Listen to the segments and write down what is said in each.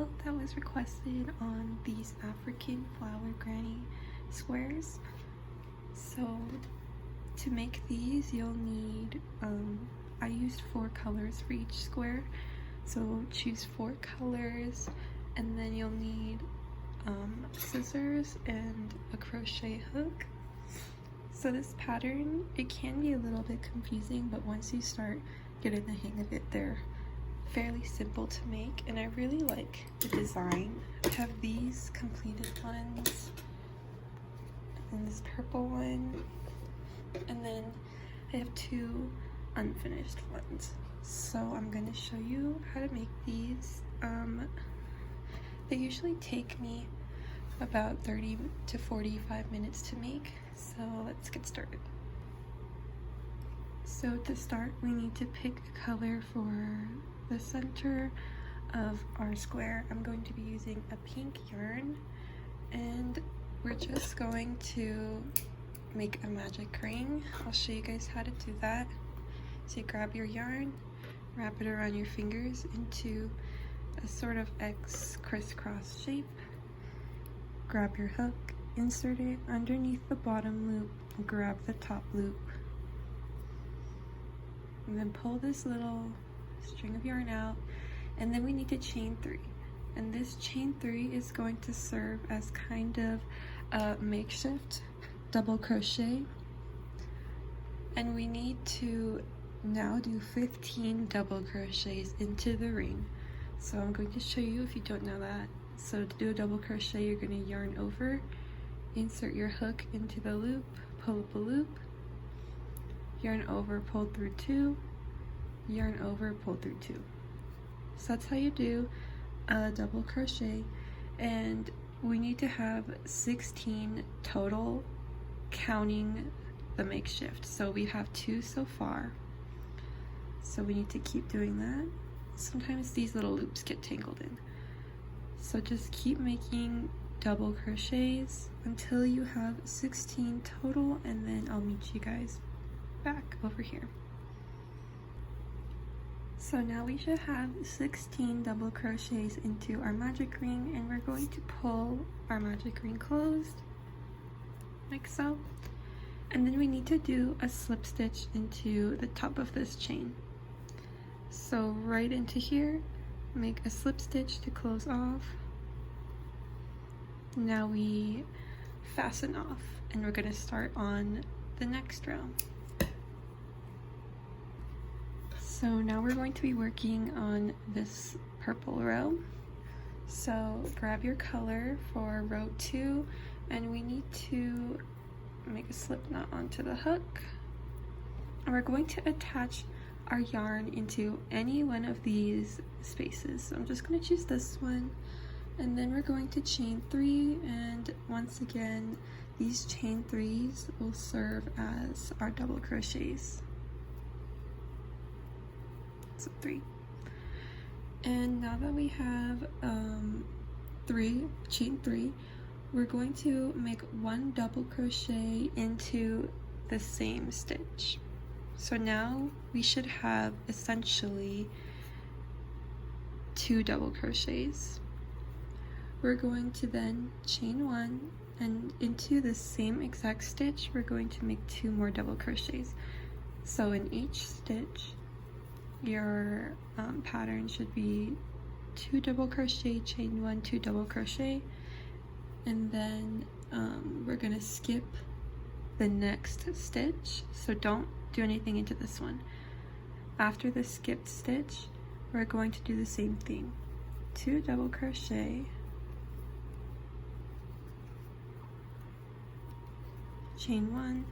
quilt that was requested on these African flower granny squares. So to make these, you'll need, I used 4 colors for each square, so choose 4 colors, and then you'll need scissors and a crochet hook. So this pattern, it can be a little bit confusing, but once you start getting the hang of it, they're fairly simple to make, and I really like the design. I have these completed ones, and this purple one, and then I have 2 unfinished ones. So I'm going to show you how to make these. They usually take me about 30 to 45 minutes to make, so let's get started. So to start, we need to pick a color for the center of our square. I'm going to be using a pink yarn, and we're just going to make a magic ring. I'll show you guys how to do that. So you grab your yarn, wrap it around your fingers into a sort of X crisscross shape. Grab your hook, insert it underneath the bottom loop, and grab the top loop. And then pull this little string of yarn out, and then we need to chain 3. And this chain 3 is going to serve as kind of a makeshift double crochet. And we need to now do 15 double crochets into the ring. So I'm going to show you if you don't know that. So to do a double crochet, you're going to yarn over, insert your hook into the loop, pull up a loop, yarn over, pull through 2, yarn over, pull through 2. So that's how you do a double crochet, and we need to have 16 total, counting the makeshift. So we have 2 so far, so we need to keep doing that. Sometimes these little loops get tangled in, so just keep making double crochets until you have 16 total, and then I'll meet you guys back over here. So now we should have 16 double crochets into our magic ring, and we're going to pull our magic ring closed like so, and then we need to do a slip stitch into the top of this chain. So right into here, make a slip stitch to close off. Now we fasten off, and we're going to start on the next row. So now we're going to be working on this purple row. So grab your color for row 2, and we need to make a slip knot onto the hook. And we're going to attach our yarn into any one of these spaces. So I'm just going to choose this one, and then we're going to chain 3, and once again these chain 3s will serve as our double crochets. So 3. And now that we have 3 chain 3, we're going to make 1 double crochet into the same stitch. So now we should have essentially 2 double crochets. We're going to then chain 1, and into the same exact stitch we're going to make 2 more double crochets. So in each stitch your pattern should be 2 double crochet, chain 1, 2 double crochet, and then we're going to skip the next stitch, so don't do anything into this one. After the skipped stitch, we're going to do the same thing. 2 double crochet, chain 1,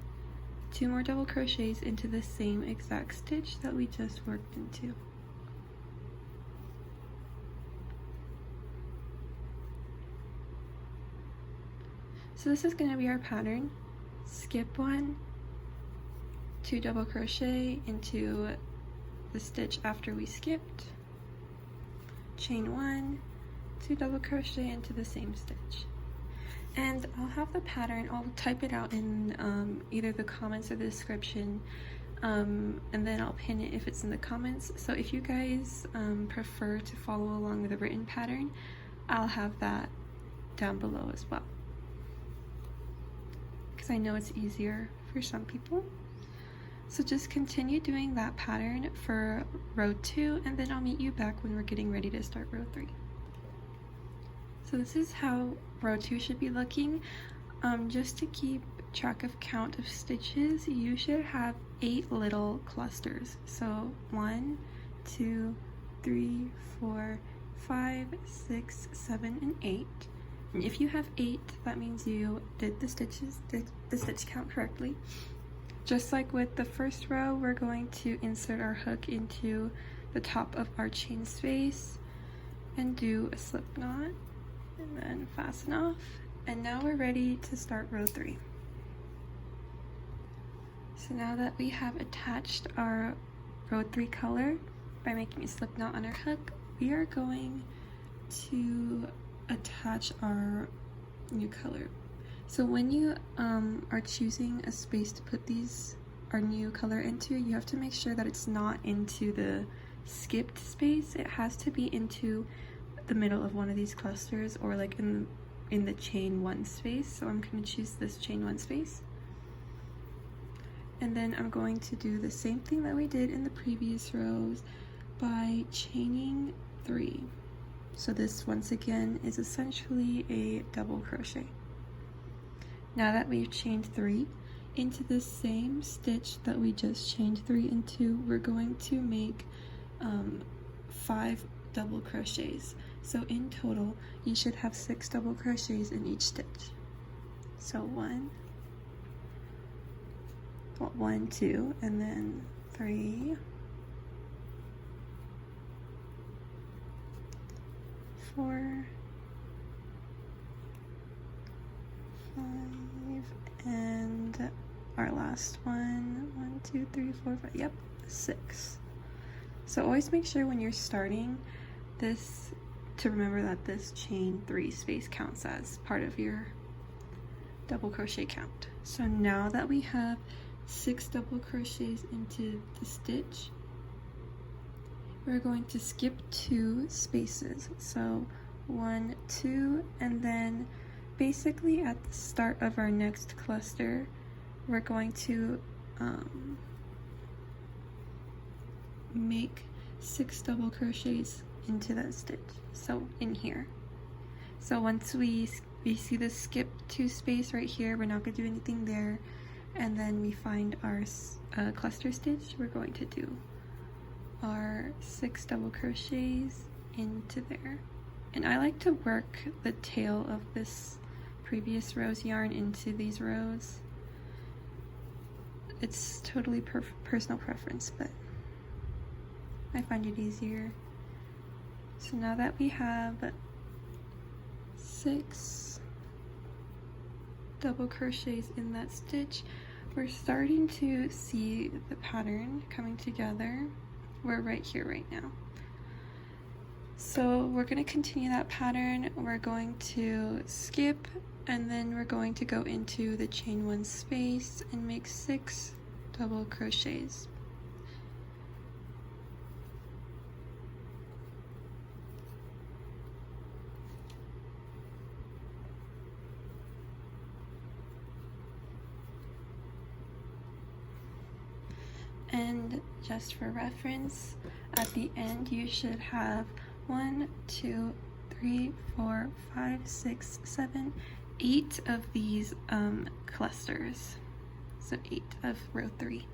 2 more double crochets into the same exact stitch that we just worked into. So this is going to be our pattern. Skip 1, 2 double crochet into the stitch after we skipped, chain 1, 2 double crochet into the same stitch. And I'll have the pattern, I'll type it out in either the comments or the description, and then I'll pin it if it's in the comments. So if you guys prefer to follow along with a written pattern, I'll have that down below as well, because I know it's easier for some people. So just continue doing that pattern for row 2, and then I'll meet you back when we're getting ready to start row 3. So this is how row 2 should be looking. Just to keep track of count of stitches, you should have 8 little clusters. So 1, 2, 3, 4, 5, 6, 7, and 8. And if you have 8, that means you did the stitch count correctly. Just like with the first row, we're going to insert our hook into the top of our chain space and do a slip knot and then fasten off. And now we're ready to start row 3. So now that we have attached our row 3 color by making a slip knot on our hook, we are going to attach our new color. So when you are choosing a space to put our new color into, you have to make sure that it's not into the skipped space. It has to be into the middle of one of these clusters, or like in the chain 1 space. So I'm going to choose this chain 1 space. And then I'm going to do the same thing that we did in the previous rows by chaining 3. So this, once again, is essentially a double crochet. Now that we've chained 3 into the same stitch that we just chained 3 into, we're going to make 5 double crochets. So in total, you should have 6 double crochets in each stitch. So 1, 2, and then 3, 4, 5, and our last one, 1, 2, 3, 4, 5, yep, 6. So always make sure when you're starting this to remember that this chain 3 space counts as part of your double crochet count. So now that we have 6 double crochets into the stitch, we're going to skip 2 spaces. So 1, 2, and then basically at the start of our next cluster, we're going to make 6 double crochets into that stitch, so in here. So once we see the skip 2 space right here, we're not going to do anything there, and then we find our cluster stitch, we're going to do our 6 double crochets into there. And I like to work the tail of this previous row's yarn into these rows. It's totally personal preference, but I find it easier. So now that we have 6 double crochets in that stitch, we're starting to see the pattern coming together. We're right here right now. So we're going to continue that pattern. We're going to skip, and then we're going to go into the chain 1 space and make 6 double crochets. And just for reference, at the end you should have 1, 2, 3, 4, 5, 6, 7, 8 of these clusters. So 8 of row 3.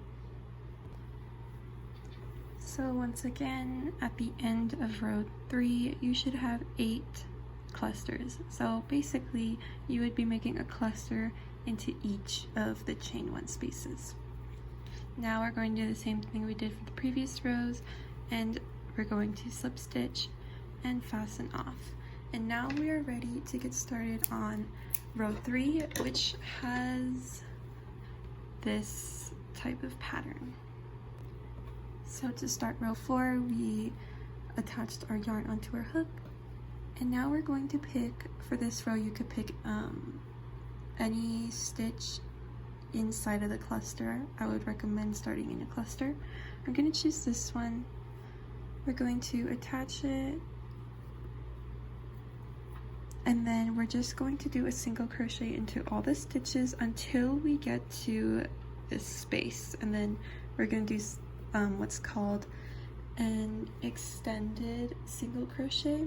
So once again, at the end of row 3, you should have 8 clusters. So basically, you would be making a cluster into each of the chain 1 spaces. Now we're going to do the same thing we did for the previous rows, and we're going to slip stitch and fasten off. And now we are ready to get started on row 3, which has this type of pattern. So to start row 4, we attached our yarn onto our hook, and now we're going to pick, for this row you could pick any stitch inside of the cluster. I would recommend starting in a cluster. I'm going to choose this one. We're going to attach it And then we're just going to do a single crochet into all the stitches until we get to this space, and then we're going to do what's called an extended single crochet.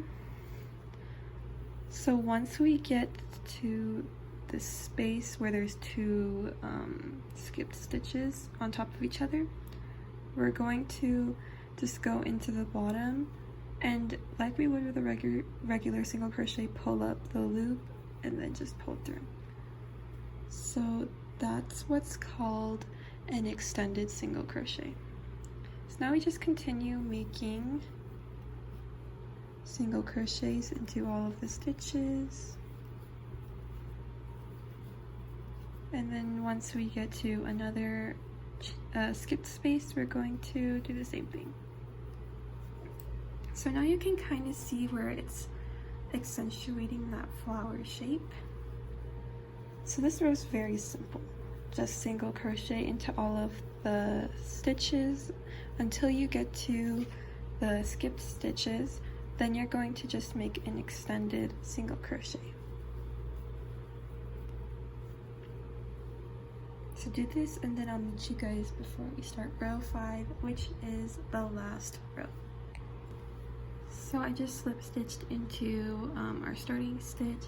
So once we get to the space where there's two skipped stitches on top of each other, we're going to just go into the bottom, and like we would with a regular single crochet, pull up the loop and then just pull through. So that's what's called an extended single crochet. So now we just continue making single crochets into all of the stitches, and then once we get to another skipped space, we're going to do the same thing. So now you can kind of see where it's accentuating that flower shape. So this row is very simple. Just single crochet into all of the stitches until you get to the skipped stitches. Then you're going to just make an extended single crochet. So do this, and then I'll meet you guys before we start row 5, which is the last row. So I just slip stitched into our starting stitch,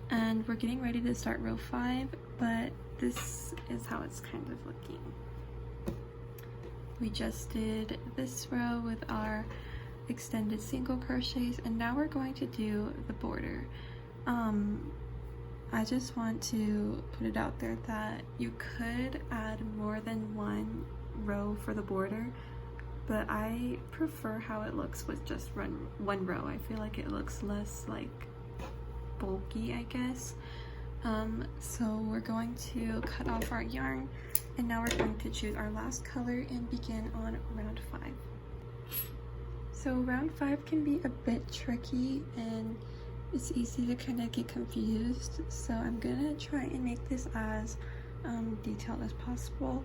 and we're getting ready to start row 5, but this is how it's kind of looking. We just did this row with our extended single crochets, and now we're going to do the border. I just want to put it out there that you could add more than one row for the border, but I prefer how it looks with just one row. I feel like it looks less like bulky, I guess. So we're going to cut off our yarn, and now we're going to choose our last color and begin on round 5. So round 5 can be a bit tricky, and it's easy to kind of get confused, so I'm gonna try and make this as detailed as possible.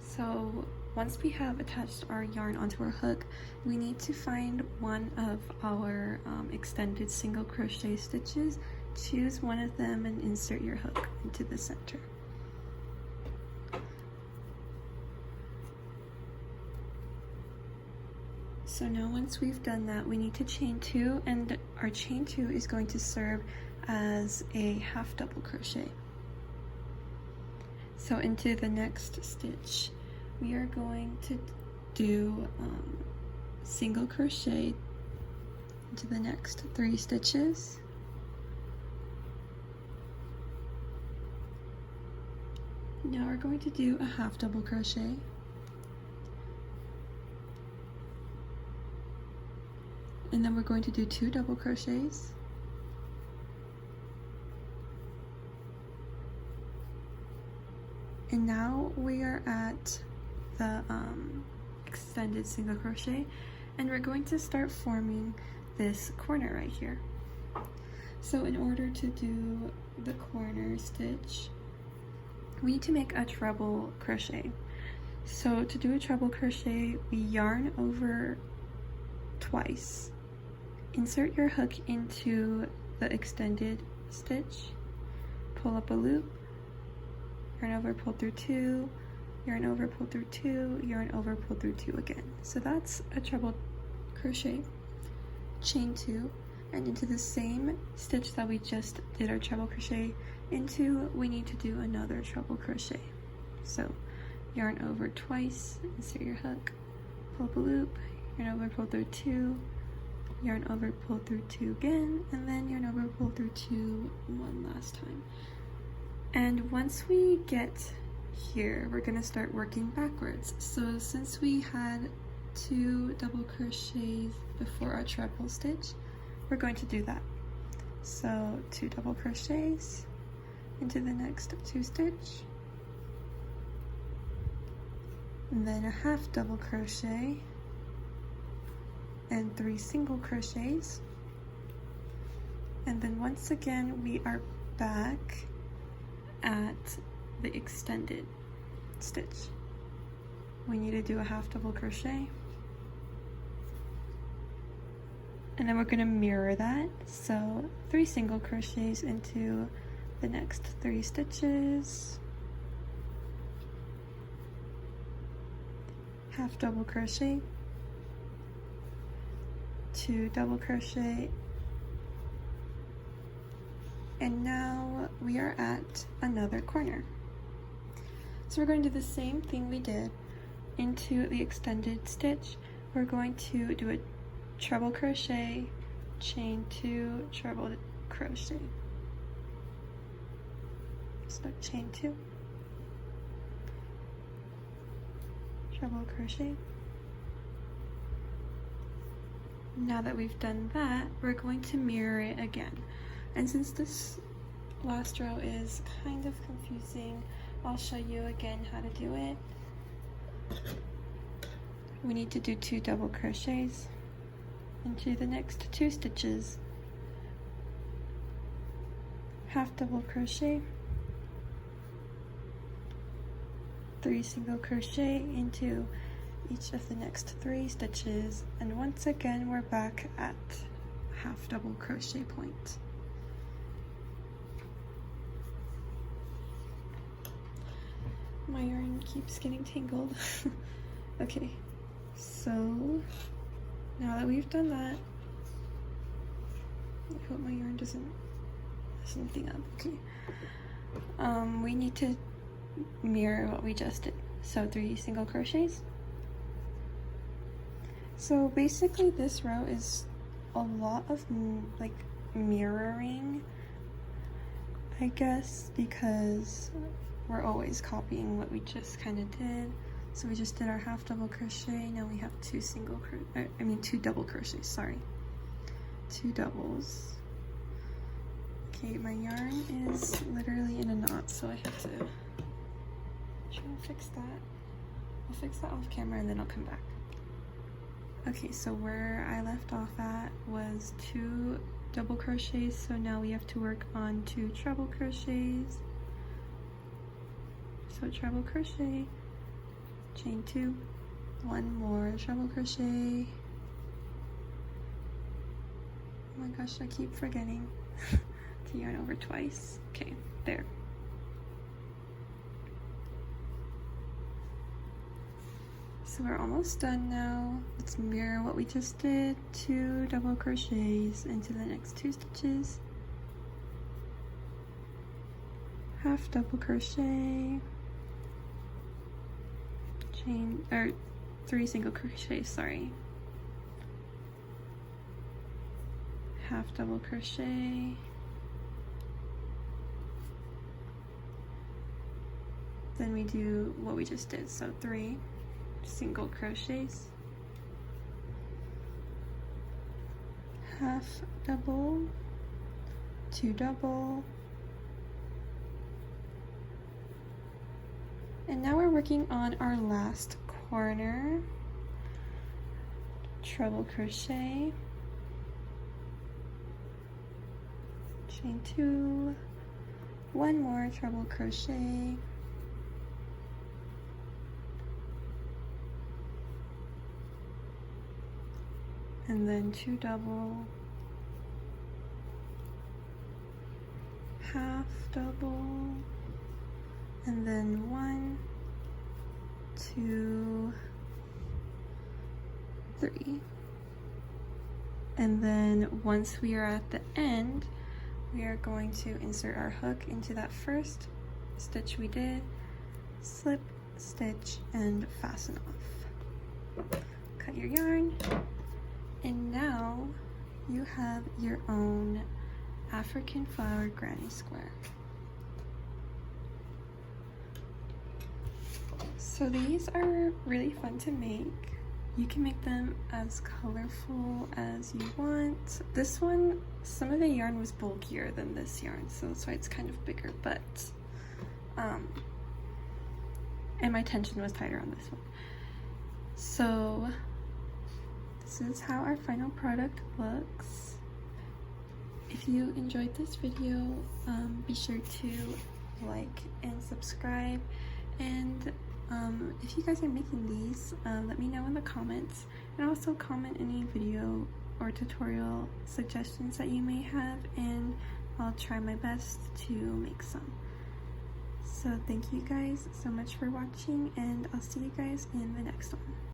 So once we have attached our yarn onto our hook, we need to find one of our extended single crochet stitches, choose one of them and insert your hook into the center. So now once we've done that, we need to chain 2, and our chain 2 is going to serve as a half double crochet. So into the next stitch, we are going to do single crochet into the next 3 stitches. Now we're going to do a half double crochet. And then we're going to do 2 double crochets. And now we are at the extended single crochet, and we're going to start forming this corner right here. So in order to do the corner stitch, we need to make a treble crochet. So to do a treble crochet, we yarn over twice. Insert your hook into the extended stitch, pull up a loop, yarn over, pull through 2, yarn over, pull through 2, yarn over, pull through 2 again. So that's a treble crochet. Chain 2, and into the same stitch that we just did our treble crochet into, we need to do another treble crochet. So yarn over twice, insert your hook, pull up a loop, yarn over, pull through 2, yarn over, pull through 2 again, and then yarn over, pull through 2 one last time. And once we get here, we're going to start working backwards. So since we had 2 double crochets before our treble stitch, we're going to do that. So 2 double crochets into the next 2 stitch, and then a half double crochet and 3 single crochets, and then once again we are back at the extended stitch. We need to do a half double crochet, And then we're going to mirror that, so 3 single crochets into the next 3 stitches, half double crochet, 2 double crochet, and now we are at another corner. So we're going to do the same thing we did into the extended stitch. We're going to do a treble crochet, chain 2, treble crochet. So chain 2, treble crochet. Now that we've done that, we're going to mirror it again. And since this last row is kind of confusing, I'll show you again how to do it. We need to do 2 double crochets into the next 2 stitches, half double crochet, 3 single crochet into each of the next 3 stitches, and once again we're back at half double crochet point. My yarn keeps getting tangled. Okay, so now that we've done that, I hope my yarn doesn't mess anything up. Okay, we need to mirror what we just did. So 3 single crochets. So basically this row is a lot of like mirroring, I guess, because we're always copying what we just kind of did. So we just did our half double crochet. Now we have 2 double crochets, sorry. 2 doubles. Okay, my yarn is literally in a knot, so I have to try and fix that. I'll fix that off camera and then I'll come back. Okay, so where I left off at was 2 double crochets, so now we have to work on 2 treble crochets. So treble crochet, chain 2, 1 more treble crochet. Oh my gosh, I keep forgetting to yarn over twice. Okay, there. So we're almost done now. Let's mirror what we just did. 2 double crochets into the next 2 stitches, half double crochet, chain, or 3 single crochets, sorry, half double crochet, then we do what we just did, so 3 single crochets, half double, 2 double, and now we're working on our last corner. Treble crochet, chain 2, 1 more treble crochet, and then 2 double, half double, and then 1, 2, 3. And then once we are at the end, we are going to insert our hook into that first stitch we did, slip, stitch, and fasten off. Cut your yarn, and now you have your own African flower granny square. So these are really fun to make. You can make them as colorful as you want. This one, some of the yarn was bulkier than this yarn, so that's why it's kind of bigger, but and my tension was tighter on this one. So this is how our final product looks. If you enjoyed this video, be sure to like and subscribe, and if you guys are making these, let me know in the comments, and also comment any video or tutorial suggestions that you may have, and I'll try my best to make some. So thank you guys so much for watching, and I'll see you guys in the next one.